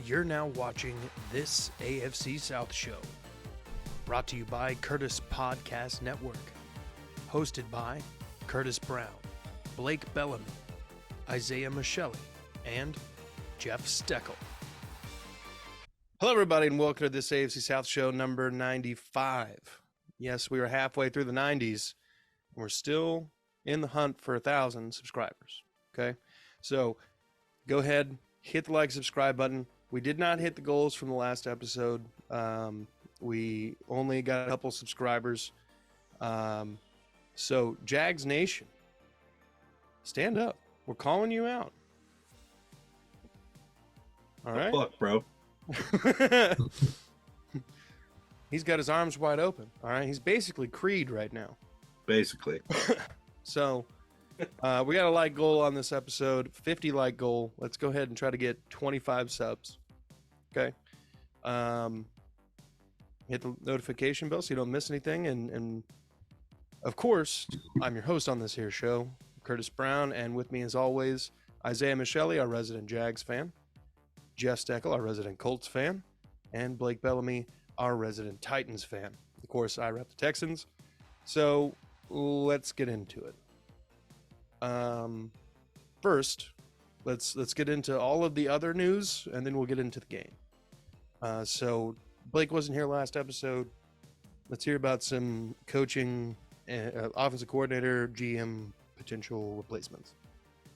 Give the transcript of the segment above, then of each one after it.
You're now watching This AFC South Show, brought to you by Curtis Podcast Network, hosted by Curtis Brown, Blake Bellamy, Isaiah Michelli, and Jeff Steckel. Hello, everybody, and welcome to This AFC South Show number 95. Yes, we are halfway through the 90s, and we're still in the hunt for 1,000 subscribers, okay? So go ahead, hit the like, subscribe button. We did not hit the goals from the last episode. We only got a couple subscribers. So Jags Nation, stand up. We're calling you out. All right. Fuck, bro. He's got his arms wide open. All right. He's basically Creed right now. Basically. So we got a like goal on this episode, 50 like goal. Let's go ahead and try to get 25 subs. Okay. Hit the notification bell so you don't miss anything. And of course, I'm your host on this here show, Curtis Brown, and with me as always, Isaiah Michelli, our resident Jags fan, Jeff Steckel, our resident Colts fan, and Blake Bellamy, our resident Titans fan. Of course, I rep the Texans. So let's get into it. First, let's get into all of the other news, and then we'll get into the game. So Blake wasn't here last episode. Let's hear about some coaching, offensive coordinator, GM potential replacements.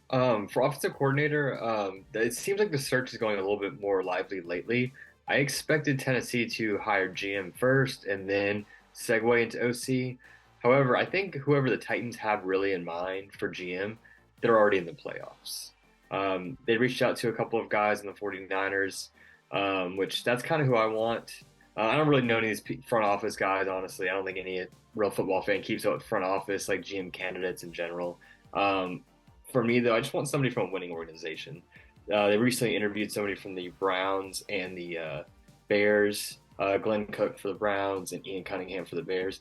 For offensive coordinator, it seems like the search is going a little bit more lively lately. I expected Tennessee to hire GM first and then segue into OC. However, I think whoever the Titans have really in mind for GM, they're already in the playoffs. They reached out to a couple of guys in the 49ers, which that's kind of who I want. I don't really know any of these front office guys, honestly. I don't think any real football fan keeps up with front office, like GM candidates in general. For me, though, I just want somebody from a winning organization. They recently interviewed somebody from the Browns and the Bears, Glenn Cook for the Browns and Ian Cunningham for the Bears.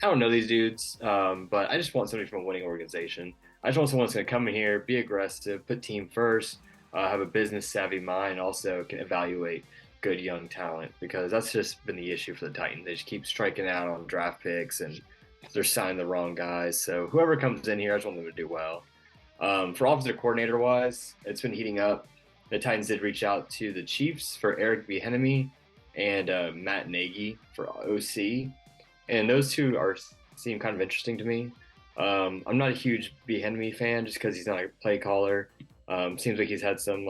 I don't know these dudes, but I just want somebody from a winning organization. I just want someone that's going to come in here, be aggressive, put team first, have a business-savvy mind, also can evaluate good young talent, because that's just been the issue for the Titans. They just keep striking out on draft picks, and they're signing the wrong guys. So whoever comes in here, I just want them to do well. For offensive coordinator-wise, it's been heating up. The Titans did reach out to the Chiefs for Eric Bieniemy and Matt Nagy for OC. And those two seem kind of interesting to me. I'm not a huge Bieniemy fan just because he's not a play caller. Seems like he's had some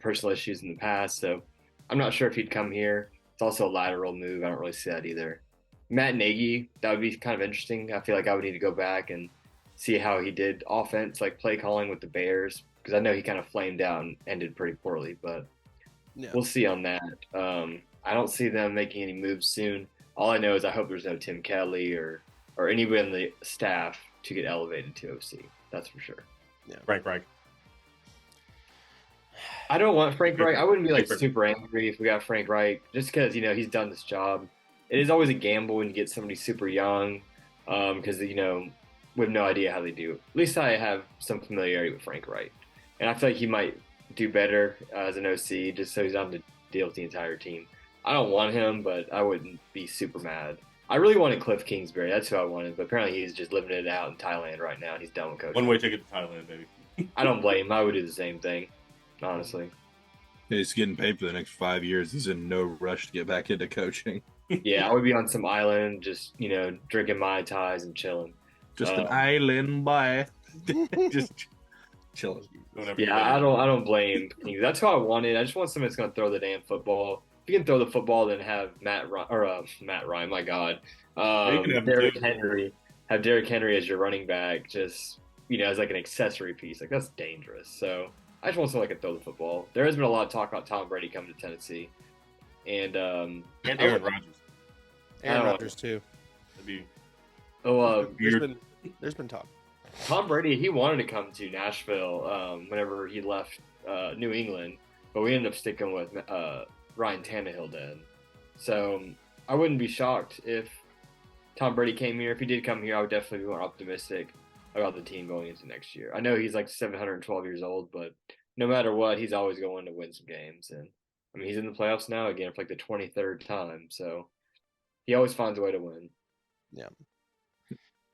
personal issues in the past, so I'm not sure if he'd come here. It's also a lateral move. I don't really see that either. Matt Nagy, that would be kind of interesting. I feel like I would need to go back and see how he did offense, like play calling with the Bears, because I know he kind of flamed out and ended pretty poorly, but yeah, we'll see on that. I don't see them making any moves soon. All I know is I hope there's no Tim Kelly or anybody on the staff to get elevated to OC. That's for sure. Yeah. Frank Reich. I don't want Frank Reich. I wouldn't be super angry if we got Frank Reich, just because he's done this job. It is always a gamble when you get somebody super young, because we have no idea how they do. At least I have some familiarity with Frank Reich, and I feel like he might do better as an OC, just so he's not to deal with the entire team. I don't want him, but I wouldn't be super mad. I really wanted Cliff Kingsbury. That's who I wanted, but apparently he's just living it out in Thailand right now, and he's done with coaching. One-way ticket to Thailand, baby. I don't blame him. I would do the same thing, honestly. He's getting paid for the next 5 years. He's in no rush to get back into coaching. Yeah, I would be on some island, just drinking Mai Tais and chilling. Just an island boy. Just chilling. Yeah, I don't blame. That's who I wanted. I just want someone that's going to throw the damn football. If you can throw the football, then have Matt Ryan. My God, Derrick Henry. Have Derrick Henry as your running back, just as like an accessory piece. Like, that's dangerous. So I just want someone that can throw the football. There has been a lot of talk about Tom Brady coming to Tennessee, and Aaron Rodgers. Aaron Rodgers too. There's been talk. Tom Brady, he wanted to come to Nashville whenever he left New England, but we ended up sticking with Ryan Tannehill then. So I wouldn't be shocked if Tom Brady came here. If he did come here, I would definitely be more optimistic about the team going into next year. I know he's like 712 years old, but no matter what, he's always going to win some games. And I mean, he's in the playoffs now again for like the 23rd time, so he always finds a way to win. Yeah,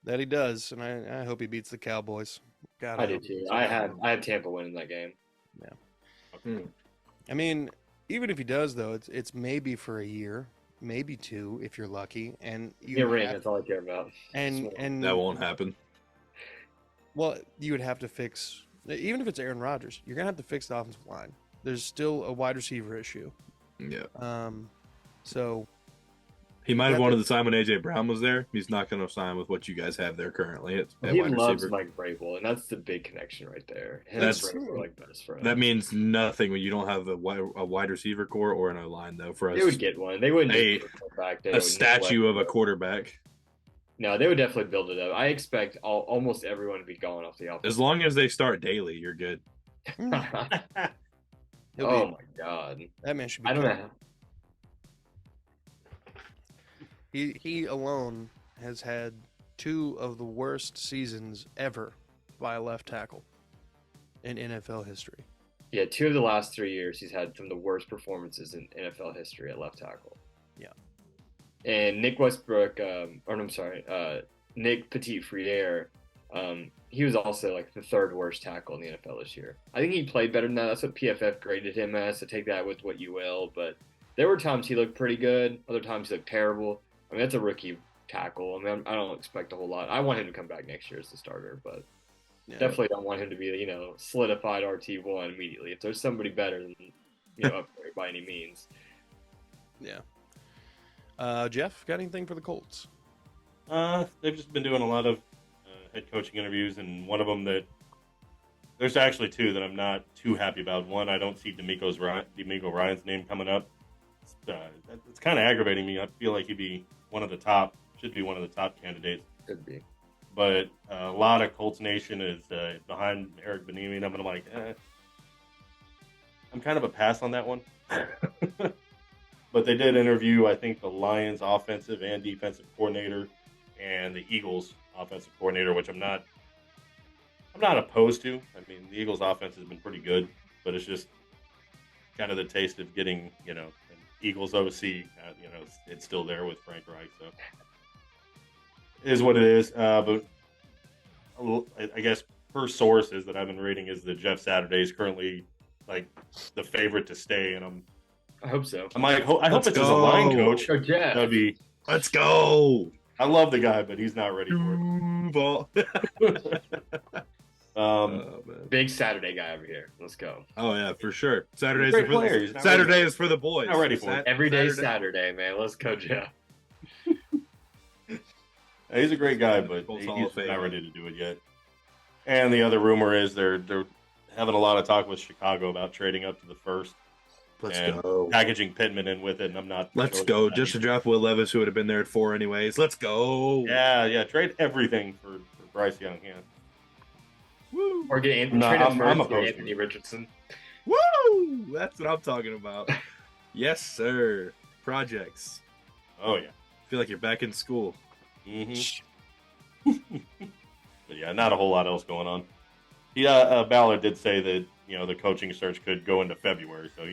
that he does, and I hope he beats the Cowboys. God, I do hope he too. beats I them. have Tampa winning that game. Yeah. I mean, even if he does, though, it's maybe for a year, maybe 2 if you're lucky, and Get a ring. That's all I care about. and That won't happen. well, you would have to fix, even if it's Aaron Rodgers, you're gonna have to fix the offensive line. There's still a wide receiver issue. Yeah. So He might have wanted to sign when AJ Brown was there. He's not going to sign with what you guys have there currently. It's he wide loves receiver. Mike Vrabel, and that's the big connection right there. Him That's and Vrabel are like best friends. That means nothing when you don't have a wide receiver core or an O line though. For us, They would get one. They wouldn't a, just put it back. a statue of a quarterback. No, they would definitely build it up. I expect almost everyone to be gone off the offense. As long as they start daily, you're good. Oh my god, that man should be. I don't know. He alone has had 2 of the worst seasons ever by a left tackle in NFL history. Yeah, 2 of the last 3 years, he's had some of the worst performances in NFL history at left tackle. Yeah. And Nick Westbrook, Nick Petit-Frere, he was also like the 3rd worst tackle in the NFL this year. I think he played better than that. That's what PFF graded him as, so take that with what you will. But there were times he looked pretty good, other times he looked terrible. I mean, that's a rookie tackle. I mean, I don't expect a whole lot. I want him to come back next year as the starter, but definitely don't want him to be, solidified RT1 immediately. If there's somebody better, then, upgrade by any means. Yeah. Jeff, got anything for the Colts? They've just been doing a lot of head coaching interviews, and one of them there's actually 2 that I'm not too happy about. One, I don't see D'Amico Ryan's name coming up. It's kind of aggravating me. I feel like should be one of the top candidates. Could be. But a lot of Colts Nation is behind Eric Bieniemy, and I'm like, I'm kind of a pass on that one. But they did interview, I think, the Lions offensive and defensive coordinator and the Eagles offensive coordinator, which I'm not opposed to. I mean, the Eagles offense has been pretty good, but it's just kind of the taste of getting, an Eagles OC, it's still there with Frank Reich, so it is what it is. But I guess per sources that I've been reading is that Jeff Saturday is currently like the favorite to stay, and I hope so. I hope it's as a line coach. Oh, Jeff. That'd be. Let's go. I love the guy, but he's not ready for it. Big Saturday guy over here. Let's go. Oh yeah, for sure. Saturday is for the boys. Not ready for it. Every day Saturday, man. Let's go, Jeff. He's a great guy, but he's not ready to do it yet. And the other rumor is they're having a lot of talk with Chicago about trading up to the 1st. Let's go. Packaging Pittman in with it, and I'm not. Let's go. Just to draft Will Levis, who would have been there at 4 anyways. Let's go. Yeah. Trade everything for Bryce Young. Yeah. Woo. Or get Anthony Richardson. Woo! That's what I'm talking about. Yes, sir. Projects. Oh yeah. Feel like you're back in school. Mm-hmm. But yeah, not a whole lot else going on. Yeah, Ballard did say that the coaching search could go into February, so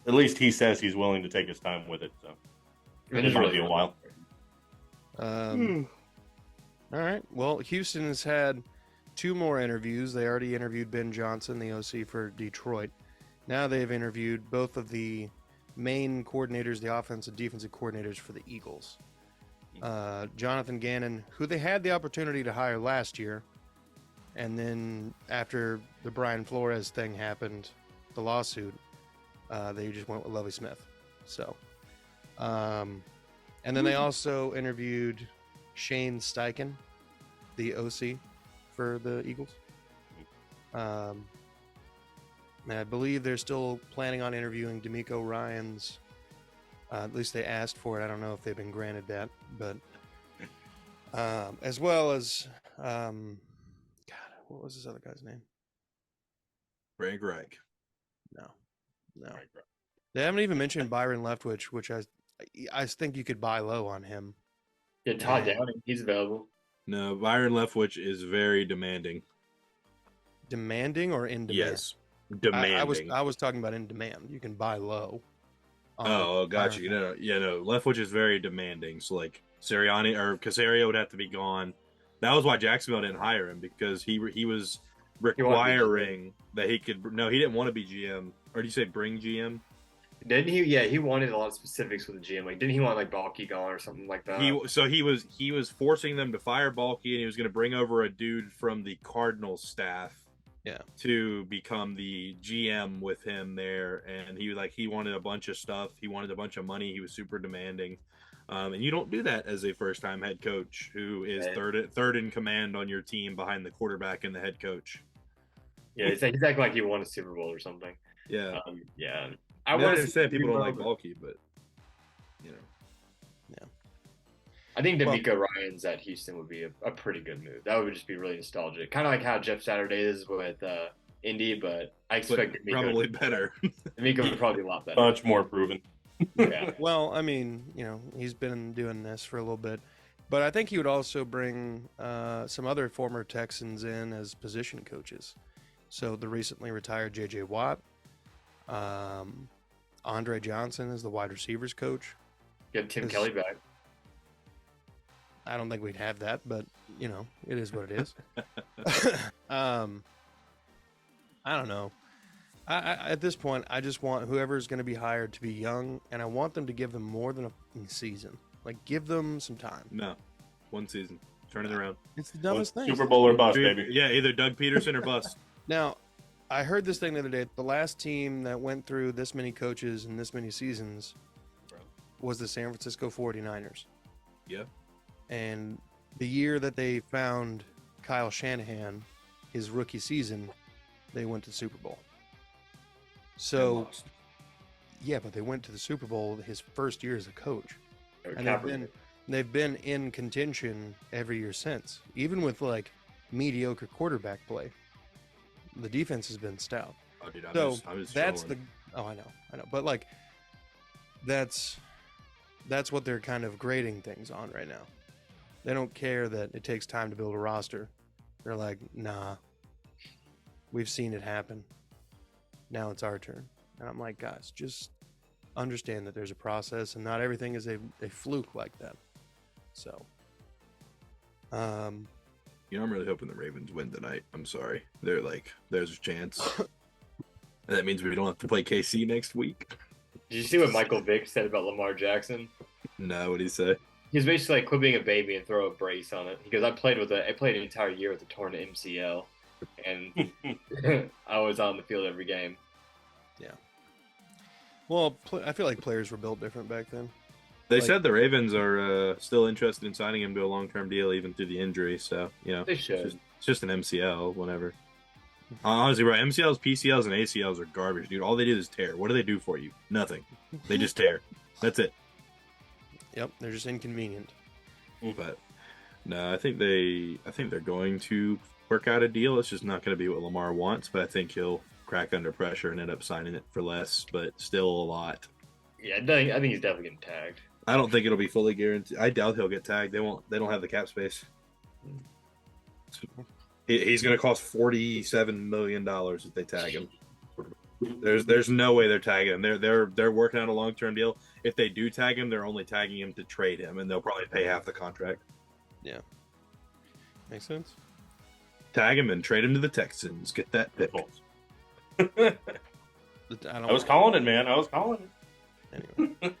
at least he says he's willing to take his time with it. So it is going to be a while. All right. Well, Houston has had 2 more interviews. They already interviewed Ben Johnson, the OC for Detroit. Now they've interviewed both of the main coordinators, the offensive and defensive coordinators for the Eagles. Jonathan Gannon, who they had the opportunity to hire last year, and then after the Brian Flores thing happened, the lawsuit, they just went with Lovie Smith. So, and then they also interviewed Shane Steichen, the OC for the Eagles. And I believe they're still planning on interviewing D'Amico Ryans. At least they asked for it. I don't know if they've been granted that, but as well as what was this other guy's name? Frank Reich. No. They haven't even mentioned Byron Leftwich, which I think you could buy low on him. Yeah, Todd Downing, he's available. No, Byron Leftwich is very demanding. Demanding or in demand? Yes. demanding. I was talking about in demand. You can buy low. Gotcha. Leftwich is very demanding. So like Sirianni or Caserio would have to be gone. That was why Jacksonville didn't hire him, because he was requiring that he could. No, he didn't want to be GM. Or did you say bring GM? Didn't he? Yeah, he wanted a lot of specifics with the GM. Like, didn't he want like Balky gone or something like that? He was forcing them to fire Balky, and he was going to bring over a dude from the Cardinals staff. Yeah. To become the GM with him there, and he wanted a bunch of stuff. He wanted a bunch of money. He was super demanding, and you don't do that as a first-time head coach who is third in command on your team behind the quarterback and the head coach. Yeah, he's acting like he won a Super Bowl or something. Yeah, yeah. I want to say people don't like Balky, but yeah. I think D'Amico Ryans at Houston would be a pretty good move. That would just be really nostalgic. Kind of like how Jeff Saturday is with Indy, but I expect D'Amico probably better. D'Amico would probably be a lot better. Much more proven. Yeah. Well, I mean, he's been doing this for a little bit, but I think he would also bring some other former Texans in as position coaches. So the recently retired J.J. Watt, Andre Johnson is the wide receivers coach. Get Tim Kelly back. I don't think we'd have that, but it is what it is. I don't know. I at this point, I just want whoever's going to be hired to be young, and I want them to give them more than a season. Like, give them some time. No, one season. Turn it around. It's the dumbest thing. Super Bowl or bust, baby. Yeah, either Doug Peterson or bust. Now, I heard this thing the other day. The last team that went through this many coaches and this many seasons was the San Francisco 49ers. Yeah. And the year that they found Kyle Shanahan, his rookie season, they went to the Super Bowl. So, yeah, but they went to the Super Bowl his first year as a coach. And they've been in contention every year since, even with like mediocre quarterback play. The defense has been stout. Oh, dude, I know. But like, that's what they're kind of grading things on right now. They don't care that it takes time to build a roster. They're like, nah, we've seen it happen. Now it's our turn. And I'm like, guys, just understand that there's a process and not everything is a fluke like that. So, I'm really hoping the Ravens win tonight. I'm sorry. They're like, there's a chance. And that means we don't have to play KC next week. Did you see what Michael Vick said about Lamar Jackson? No, what did he say? He's basically like, quit being a baby and throw a brace on it. He goes, I played an entire year with a torn MCL, and I was on the field every game. Yeah. Well, I feel like players were built different back then. They said the Ravens are still interested in signing him to a long-term deal, even through the injury. So, they should. It's just an MCL, whatever. Honestly, right? MCLs, PCLs, and ACLs are garbage, dude. All they do is tear. What do they do for you? Nothing. They just tear. That's it. Yep, they're just inconvenient. But no, I think they're going to work out a deal. It's just not going to be what Lamar wants, but I think he'll crack under pressure and end up signing it for less, but still a lot. Yeah, I think he's definitely getting tagged. I don't think it'll be fully guaranteed. I doubt he'll get tagged. They don't have the cap space. He's going to cost $47 million if they tag him. There's no way they're tagging him. They're working on a long-term deal. If they do tag him, they're only tagging him to trade him, and they'll probably pay half the contract. Yeah. Makes sense. Tag him and trade him to the Texans. Get that pick. I was calling it, man. I was calling it. Anyway.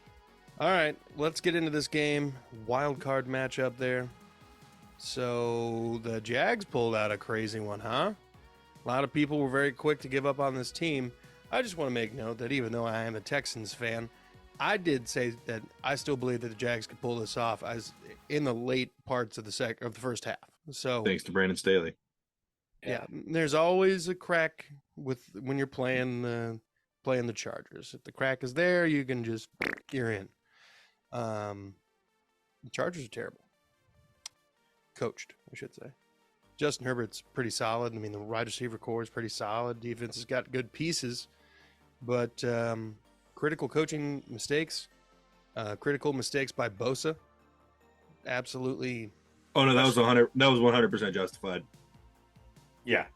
All right, let's get into this game. Wild card matchup there. So the Jags pulled out a crazy one, huh? A lot of people were very quick to give up on this team. I just want to make note that even though I am a Texans fan, I did say that I still believe that the Jags could pull this off as in the late parts of the first half. So thanks to Brandon Staley. Yeah, there's always a crack when you're playing the Chargers. If the crack is there, you're in. The Chargers are terrible. Coached, I should say. Justin Herbert's pretty solid. I mean, the wide receiver core is pretty solid. Defense has got good pieces, but critical coaching mistakes, critical mistakes by Bosa, absolutely. Oh no, that was 100%. Justified. Yeah,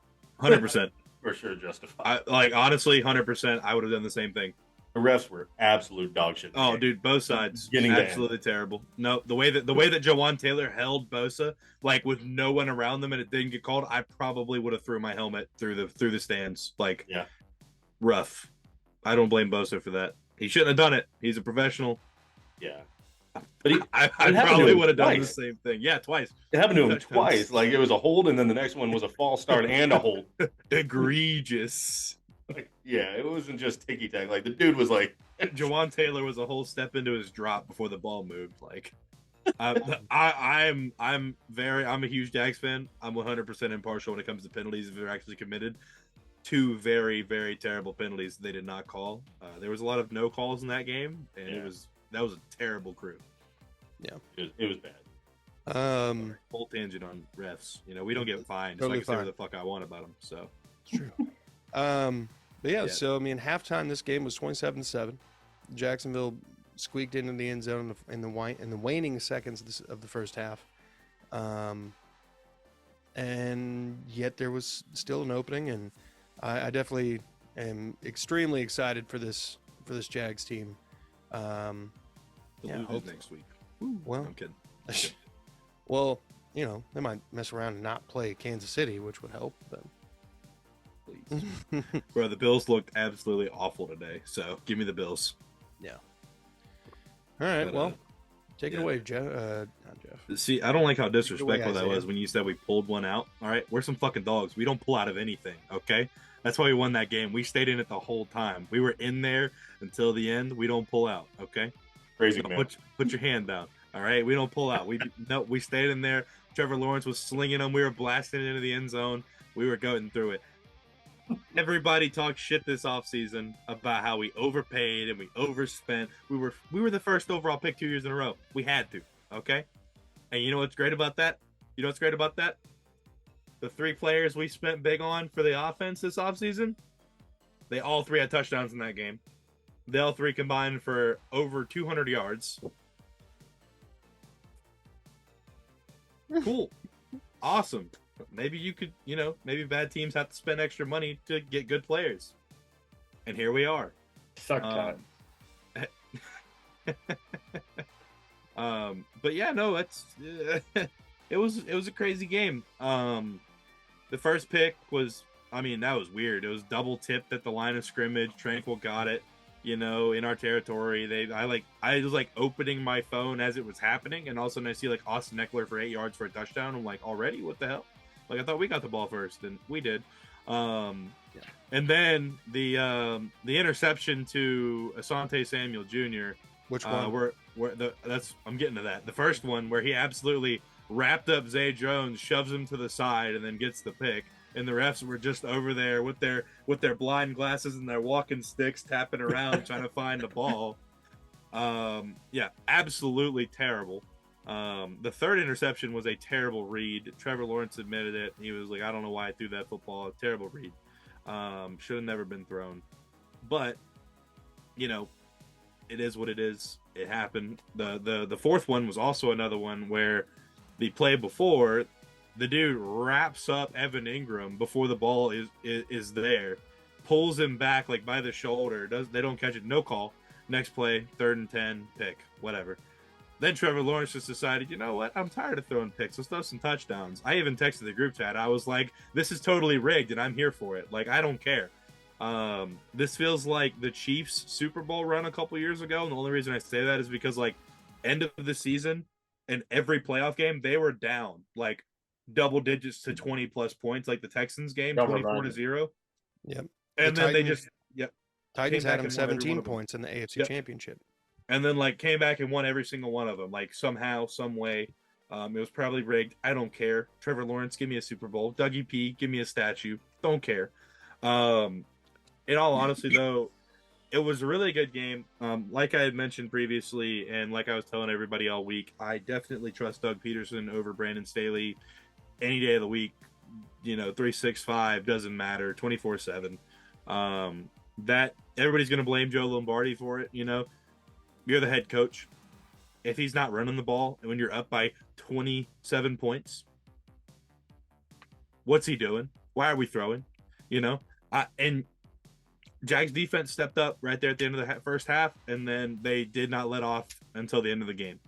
100%. For sure justified. Honestly, 100%, I would have done the same thing. The refs were absolute dog shit. Oh, dude, both sides absolutely terrible. No, the way that Jawan Taylor held Bosa, like with no one around them and it didn't get called, I probably would have threw my helmet through the stands. Like, yeah, rough. I don't blame Bosa for that. He shouldn't have done it. He's a professional. Yeah. But I probably would have done the same thing. Yeah, twice. It happened to him twice. Like, it was a hold, and then the next one was a false start and a hold. Egregious. Like, yeah, it wasn't just ticky tack. Like, the dude was like, Jawan Taylor was a whole step into his drop before the ball moved. Like, I'm a huge Jags fan. I'm 100% impartial when it comes to penalties if they're actually committed. Two very, very terrible penalties they did not call. There was a lot of no calls in that game, and that was a terrible crew. Yeah, it was bad. Full tangent on refs. We don't get fined, totally, so I can say what the fuck I want about them. So it's true. But yeah, so I mean, halftime this game was 27-7. Jacksonville squeaked into the end zone in the waning seconds of the first half, and yet there was still an opening, and I definitely am extremely excited for this Jags team. Next week. Well, I'm kidding. Well, they might mess around and not play Kansas City, which would help. But please, bro, the Bills looked absolutely awful today. So give me the Bills. Yeah. All right. Well, take it away, Jeff. Not Jeff. See, I don't like how disrespectful that was when you said we pulled one out. All right, we're some fucking dogs. We don't pull out of anything. Okay, that's why we won that game. We stayed in it the whole time. We were in there until the end. We don't pull out. Okay. Crazy man. Put your hand down. All right, we don't pull out. We stayed in there. Trevor Lawrence was slinging them. We were blasting into the end zone. We were going through it. Everybody talked shit this offseason about how we overpaid and we overspent. We were the first overall pick 2 years in a row. We had to. Okay, and you know what's great about that? The 3 players we spent big on for the offense this offseason, they all 3 had touchdowns in that game. They all 3 combined for over 200 yards. Cool. Awesome. Maybe you could, maybe bad teams have to spend extra money to get good players. And here we are. Suck time. But yeah, no, it's it was a crazy game. The first pick was, that was weird. It was double tipped at the line of scrimmage. Tranquil got it. In our territory. I was like opening my phone as it was happening, and all of a sudden I see like Austin Eckler for 8 yards for a touchdown. I'm like, already? What the hell? Like, I thought we got the ball first, and we did. And then the interception to Asante Samuel Jr. Which one? I'm getting to that. The first one where he absolutely wrapped up Zay Jones, shoves him to the side, and then gets the pick. And the refs were just over there with their blind glasses and their walking sticks, tapping around trying to find the ball. Absolutely terrible. The third interception was a terrible read. Trevor Lawrence admitted it. He was like, I don't know why I threw that football. Terrible read. Should have never been thrown. But, it is what it is. It happened. The fourth one was also another one where the play before, the dude wraps up Evan Ingram before the ball is there, pulls him back like by the shoulder. They don't catch it. No call. Next play, 3rd and 10, pick, whatever. Then Trevor Lawrence just decided, you know what? I'm tired of throwing picks. Let's throw some touchdowns. I even texted the group chat. I was like, this is totally rigged, and I'm here for it. Like, I don't care. This feels like the Chiefs Super Bowl run a couple years ago, and the only reason I say that is because, like, end of the season and every playoff game, they were down, like, double digits to 20-plus points, like the Texans game, 24-0. Yep. And then they just, Titans had them 17 points in the AFC Championship. And then, like, came back and won every single one of them, like, somehow, some way. It was probably rigged. I don't care. Trevor Lawrence, give me a Super Bowl. Dougie P, give me a statue. Don't care. In all honesty, though, it was a really good game. Like I had mentioned previously, and like I was telling everybody all week, I definitely trust Doug Peterson over Brandon Staley any day of the week. 365, doesn't matter, 24/7. That everybody's going to blame Joe Lombardi for it. You're the head coach. If he's not running the ball and when you're up by 27 points, what's he doing? Why are we throwing? And Jags defense stepped up right there at the end of the first half, and then they did not let off until the end of the game.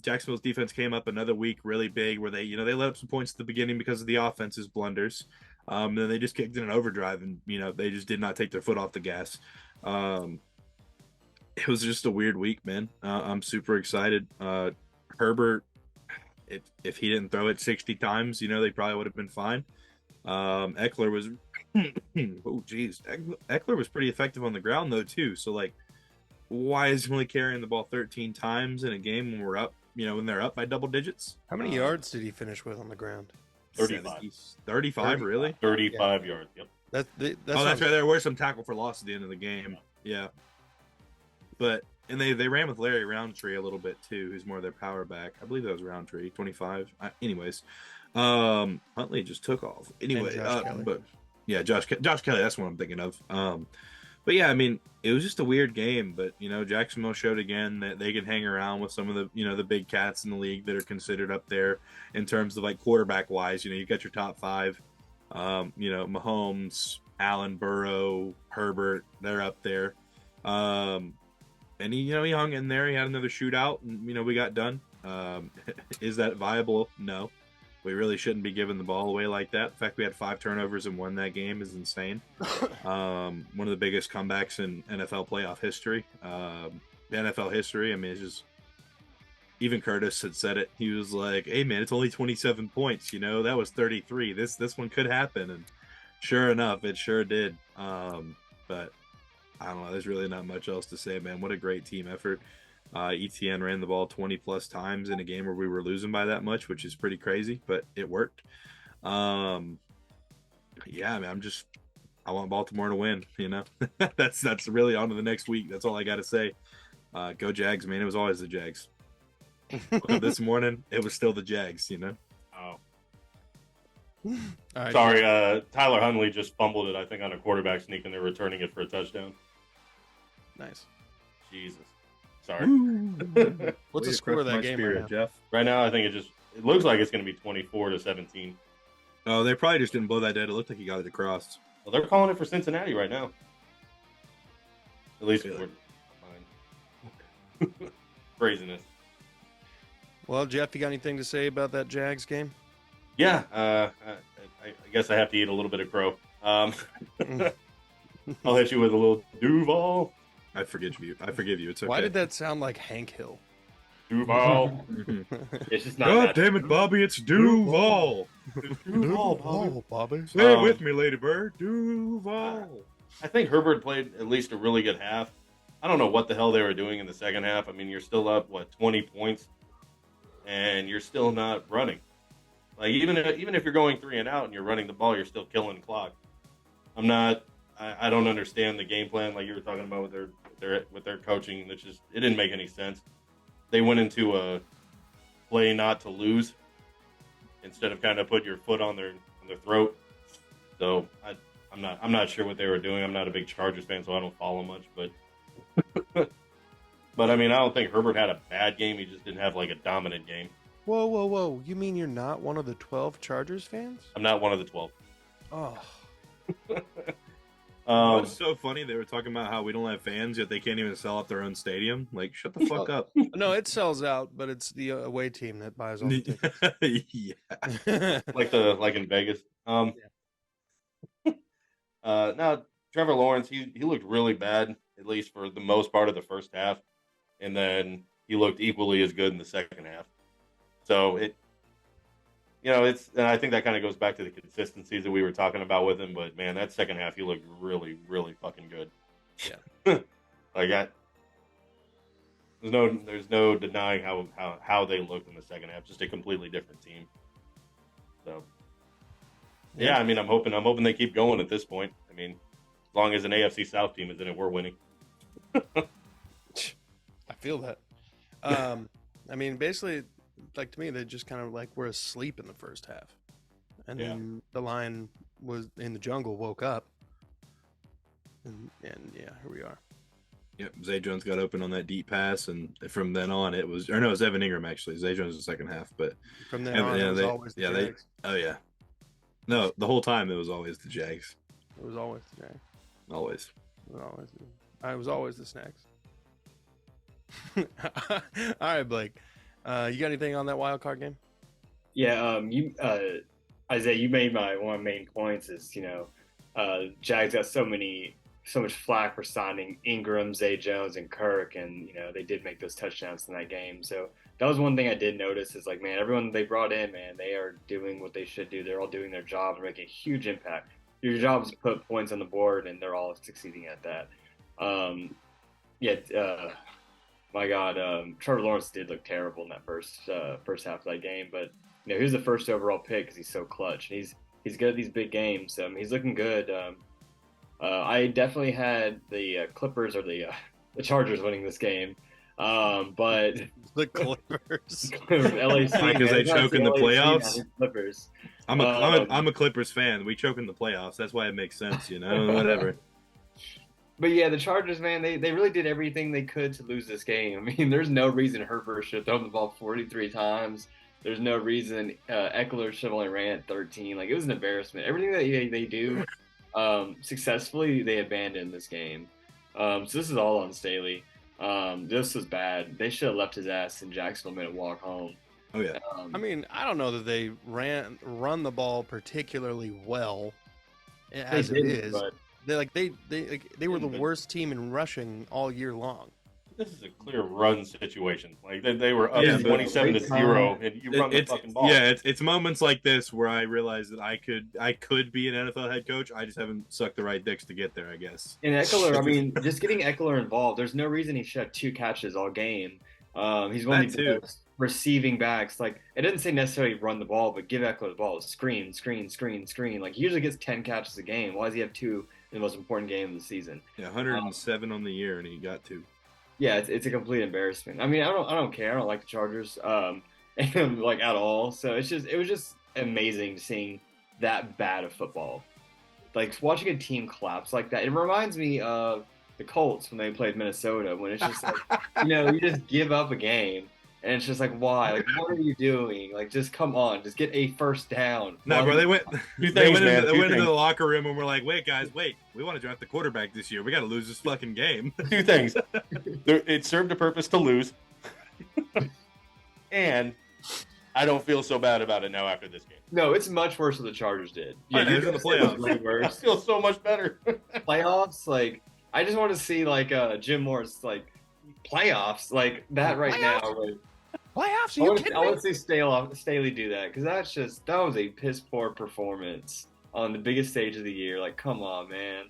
Jacksonville's defense came up another week really big where they let up some points at the beginning because of the offense's blunders. Then they just kicked in an overdrive, and they just did not take their foot off the gas. It was just a weird week, man. I'm super excited. Herbert, if he didn't throw it 60 times, they probably would have been fine. Eckler was Eckler was pretty effective on the ground though too. So like, why is he only carrying the ball 13 times in a game when we're up, when they're up by double digits? How many yards did he finish with on the ground? 35, really? 35 yards. Yep. That's right. There were some tackle for loss at the end of the game. Yeah. But they ran with Larry Roundtree a little bit too, who's more their power back. I believe that was Roundtree, 25. Anyways, Huntley just took off. Anyway, but yeah, Josh Kelly, that's what I'm thinking of. But yeah, I mean, it was just a weird game, but Jacksonville showed again that they can hang around with some of the the big cats in the league that are considered up there in terms of like quarterback wise. You got your top five, Mahomes, Allen, Burrow, Herbert, they're up there. And he hung in there. He had another shootout, and we got done. Is that viable? No. We really shouldn't be giving the ball away like that. The fact we had 5 turnovers and won that game is insane. One of the biggest comebacks in NFL playoff history. NFL history. I mean, it's just, even Curtis had said it. He was like, "Hey man, it's only 27 points. That was 33. This one could happen." And sure enough, it sure did. But I don't know. There's really not much else to say, man. What a great team effort. ETN ran the ball 20 plus times in a game where we were losing by that much, which is pretty crazy, but it worked. Yeah, I mean, I want Baltimore to win, that's really on to the next week. That's all I got to say. Go Jags, man. It was always the Jags. This morning, it was still the Jags, Oh. All right. Sorry, Tyler Huntley just fumbled it, I think, on a quarterback sneak, and they're returning it for a touchdown. Nice. Jesus. Sorry. What's the score of that game right now? Jeff? Right now, I think it looks like it's going to be 24-17. Oh, they probably just didn't blow that dead. It looked like he got it across. Well, they're calling it for Cincinnati right now. At least Really? Fine. Craziness. Well, Jeff, you got anything to say about that Jags game? Yeah, I guess I have to eat a little bit of crow. I'll hit you with a little Duval. I forgive you. It's okay. Why did that sound like Hank Hill? Duval. It's just not. God damn it, Bobby! It's Duval. Duval, Bobby. Say it with me, Lady Bird. Duval. I think Herbert played at least a really good half. I don't know what the hell they were doing in the second half. I mean, you're still up 20 points, and you're still not running. Like even if you're going 3 and out and you're running the ball, you're still killing the clock. I don't understand the game plan like you were talking about with their coaching. It didn't make any sense. They went into a play not to lose instead of kind of put your foot on their throat. So I'm not sure what they were doing. I'm not a big Chargers fan, so I don't follow much. But but I mean, I don't think Herbert had a bad game. He just didn't have like a dominant game. Whoa! You mean you're not one of the 12 Chargers fans? I'm not one of the 12. Oh. It's so funny. They were talking about how we don't have fans, yet they can't even sell out their own stadium. Like, shut the fuck up. No, it sells out, but it's the away team that buys all the tickets. Yeah. like in Vegas. Now Trevor Lawrence, he looked really bad, at least for the most part of the first half, and then he looked equally as good in the second half. So and I think that kind of goes back to the consistencies that we were talking about with him. But man, that second half, he looked really, really fucking good. Yeah. There's no denying how they looked in the second half. Just a completely different team. So yeah, I mean, I'm hoping they keep going at this point. I mean, as long as an AFC South team is in it, we're winning. I feel that. I mean, basically, like to me, they just kind of like were asleep in the first half, and then the lion was in the jungle, woke up, and yeah, here we are. Yep, Zay Jones got open on that deep pass, and from then on, it was Evan Ingram actually. Zay Jones was the second half, but from then on, it was always the Jags. No, the whole time it was always the Jags. It was always the Jags. Always. It was always the Snacks. All right, Blake. You got anything on that wild card game? Yeah, Isaiah, you made one of my main points is, Jags got so much flack for signing Ingram, Zay Jones, and Kirk, and they did make those touchdowns in that game. So that was one thing I did notice is like, man, everyone they brought in, man, they are doing what they should do. They're all doing their job and making a huge impact. Your job is to put points on the board, and they're all succeeding at that. My God, Trevor Lawrence did look terrible in that first half of that game, but he was the first overall pick because he's so clutch. And he's good at these big games. He's looking good. I definitely had the Clippers or the Chargers winning this game, but the Clippers, LAC, because they choke in the playoffs. Clippers. I'm a Clippers fan. We choke in the playoffs. That's why it makes sense, whatever. But yeah, the Chargers, man, they really did everything they could to lose this game. I mean, there's no reason Herbert should have thrown the ball 43 times. There's no reason Eckler should have only ran at 13. Like, it was an embarrassment. Everything that they do successfully, they abandoned this game. So this is all on Staley. This was bad. They should have left his ass in Jacksonville, made him walk home. Oh yeah. I mean, I don't know that they run the ball particularly well as it is. But they were the worst team in rushing all year long. This is a clear run situation. Like they were up 27-0, and you run the fucking ball. Yeah, it's moments like this where I realize that I could be an NFL head coach. I just haven't sucked the right dicks to get there, I guess. And Eckler, I mean, just getting Eckler involved, there's no reason he should have 2 catches all game. He's one of the best receiving backs. Like, it doesn't say necessarily run the ball, but give Eckler the ball. Screen. Like, he usually gets 10 catches a game. Why does he have 2 in the most important game of the season? Yeah, 107 on the year, and he got 2. Yeah, it's a complete embarrassment. I mean, I don't care. I don't like the Chargers, like at all. So it was just amazing seeing that bad of football. Like watching a team collapse like that. It reminds me of the Colts when they played Minnesota, when it's just like, you just give up a game. And it's just like, why? Like, what are you doing? Like, just come on, just get a first down. No, bro, they went into the locker room and we're like, wait, guys, we want to draft the quarterback this year. We got to lose this fucking game. 2 things. It served a purpose to lose. And I don't feel so bad about it now after this game. No, it's much worse than the Chargers did. Yeah, you're in the playoffs. Way worse. I feel so much better. Playoffs, like, I just want to see, like, Jim Morris, like, playoffs, like, that right now. Like, playoffs? I want to see Staley do that, because that was a piss poor performance on the biggest stage of the year. Like, come on, man.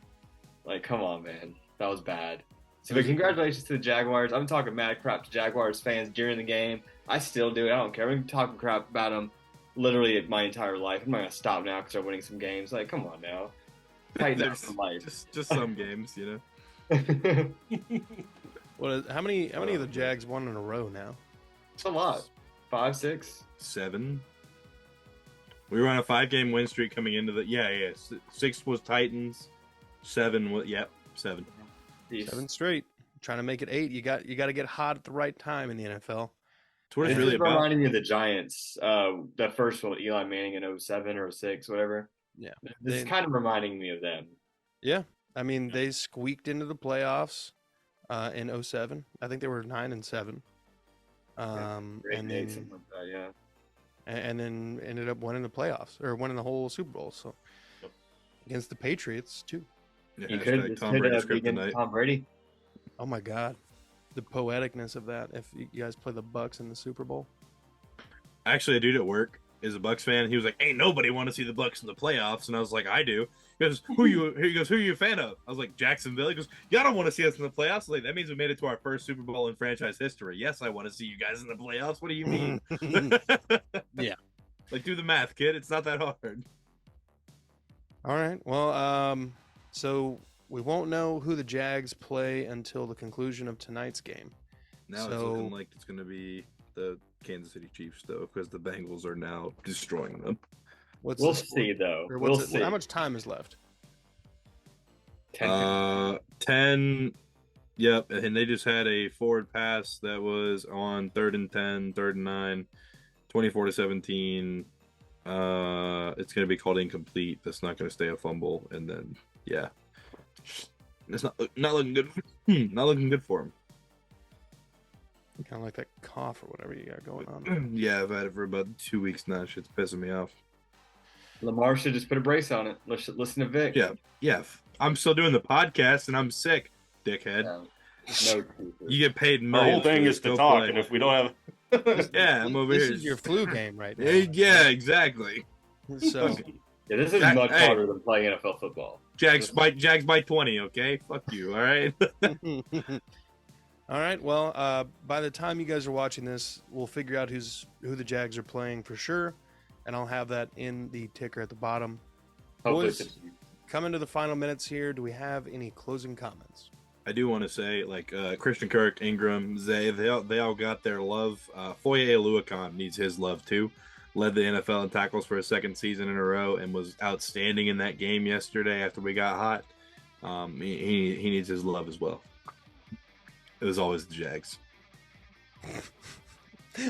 That was bad. So, but congratulations to the Jaguars. I'm talking mad crap to Jaguars fans during the game. I still do it. I don't care. I've been talking crap about them literally my entire life. I'm not going to stop now because they're winning some games. Like, come on now. Tighten up some life. Just some games, How many of the Jags won in a row now? It's a lot. 5, 6, 7. We were on a 5-game win streak coming into the 6 was Titans, 7 was 7. 7 straight. Trying to make it 8. You got to get hot at the right time in the NFL. That's what it's really about. Reminding me of the Giants, that first one with Eli Manning in 07 or 06, whatever. Yeah, this is kind of reminding me of them. Yeah, I mean they squeaked into the playoffs in 07. I think they were 9-7. And then ended up winning the playoffs or winning the whole Super Bowl. So against the Patriots too. Yeah, you could Tom Brady. Oh my God, the poeticness of that! If you guys play the Bucks in the Super Bowl. Actually, a dude at work is a Bucks fan. He was like, "Ain't nobody want to see the Bucks in the playoffs," and I was like, "I do." He goes, "Who are you a fan of?" I was like, "Jacksonville." He goes, "Y'all don't want to see us in the playoffs." Like, that means we made it to our first Super Bowl in franchise history. Yes, I want to see you guys in the playoffs. What do you mean? Yeah. Like, do the math, kid. It's not that hard. All right. Well, so we won't know who the Jags play until the conclusion of tonight's game. Now it's looking like it's going to be the Kansas City Chiefs, though, because the Bengals are now destroying them. We'll see, though. We'll see. How much time is left? 10. Yep, and they just had a forward pass that was on 3rd and 10, 3rd and 9, 24-17. It's going to be called incomplete. That's not going to stay a fumble, and then Yeah, it's not looking good. Not looking good for him. Kind of like that cough or whatever you got going on. Yeah, I've had it for about 2 weeks now. Shit's pissing me off. Lamar should just put a brace on it. Listen to Vic. Yeah. I'm still doing the podcast and I'm sick, dickhead. No excuses. You get paid Our millions. whole thing is to Go talk, play. and if we don't have, I'm over This here. is your flu game right now. Yeah, exactly. So Yeah, this is Jack- much hey. harder than playing NFL football. Jags by 20. Okay, fuck you. All right. all right. Well, by the time you guys are watching this, we'll figure out who the Jags are playing for sure, and I'll have that in the ticker at the bottom. Hopefully, Boys, coming to the final minutes here, do we have any closing comments? I do want to say, like Christian Kirk, Ingram, they all got their love. Foye Oluokun needs his love too. Led the NFL in tackles for a second season in a row and was outstanding in that game yesterday after we got hot. He needs his love as well. It was always the Jags.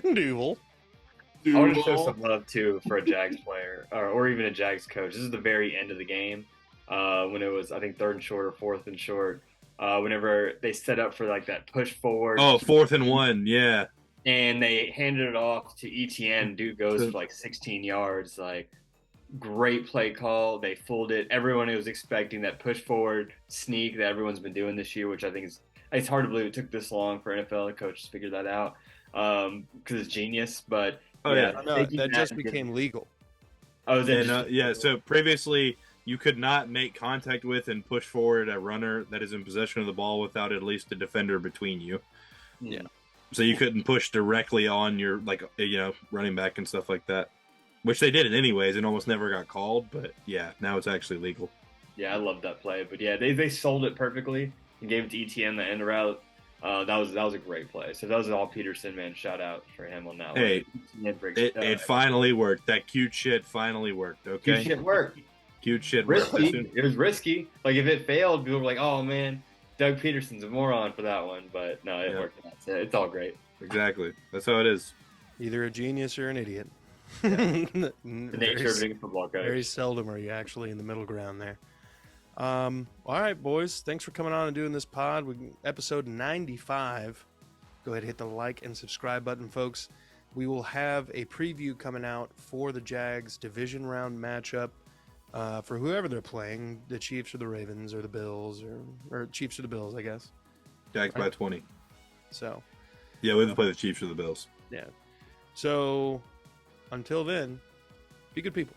Duval. I want to show some love too for a Jags player or even a Jags coach. This is the very end of the game when it was, I think, 3rd and short or 4th and short. Whenever they set up for like that push forward. Oh, 4th and 1, yeah. And they handed it off to ETN. Dude goes for like 16 yards. Like, great play call. They fooled it. Everyone was expecting that push forward sneak that everyone's been doing this year, which I think it's hard to believe it took this long for NFL coaches to figure that out because it's genius. But No, that just became legal. Oh, is it So previously, you could not make contact with and push forward a runner that is in possession of the ball without at least a defender between you. Yeah. So you couldn't push directly on your running back and stuff like that, which they did it anyways and almost never got called. But yeah, now it's actually legal. Yeah, I love that play. But yeah, they sold it perfectly and gave it to ETN the end route. That was a great play. So that was all Peterson, man. Shout out for him on that Hey, one. it finally worked. That cute shit finally worked. Okay, Cute shit worked. Cute shit Risky. worked. It was risky. Like if it failed, people were like, "Oh man, Doug Peterson's a moron for that one." But no, it worked. It's all great. Exactly. That's how it is. Either a genius or an idiot. The nature of being a football coach. Very seldom are you actually in the middle ground there. All right, boys. Thanks for coming on and doing this pod. Episode 95. Go ahead and hit the like and subscribe button, folks. We will have a preview coming out for the Jags division round matchup for whoever they're playing, the Chiefs or the Ravens or the Bills or Chiefs or the Bills, I guess. Jags by 20. So, yeah, we have to play the Chiefs or the Bills. Yeah. So, until then, be good people.